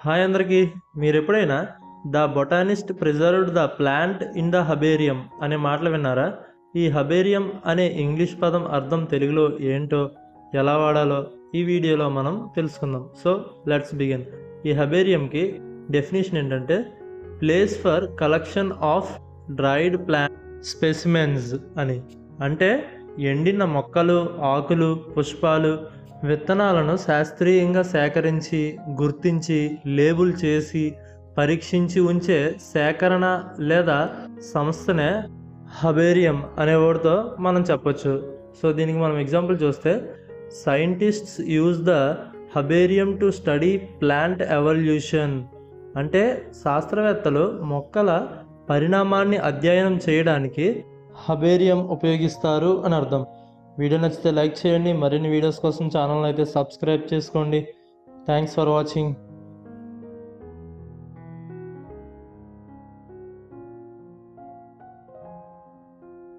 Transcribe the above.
Hi అందరికీ. మీరు ఎప్పుడైనా the botanist preserved the plant in the herbarium అనే మాటలు విన్నారా? ఈ హబేరియం అనే ఇంగ్లీష్ పదం అర్థం తెలుగులో ఏంటో, ఎలా వాడాలో ఈ వీడియోలో మనం తెలుసుకుందాం. So let's begin. ఈ హబేరియంకి డెఫినేషన్ ఏంటంటే, place for collection of dried plant specimens అని. అంటే ఎండిన మొక్కలు, ఆకులు, పుష్పాలు, విత్తనాలను శాస్త్రీయంగా సేకరించి, గుర్తించి, లేబుల్ చేసి, పరీక్షించి ఉంచే సేకరణ లేదా సంస్థనే హబేరియం అనే వర్డ్తో మనం చెప్పొచ్చు. సో దీనికి మనం ఎగ్జాంపుల్ చూస్తే, scientists use the herbarium to study plant evolution. అంటే శాస్త్రవేత్తలు మొక్కల పరిణామాన్ని అధ్యయనం చేయడానికి హబేరియం ఉపయోగిస్తారు అని అర్థం. వీడియో నచ్చితే లైక్ చేయండి. మరిన్ని వీడియోస్ కోసం ఛానల్ అయితే సబ్స్క్రైబ్ చేసుకోండి. Thanks for watching.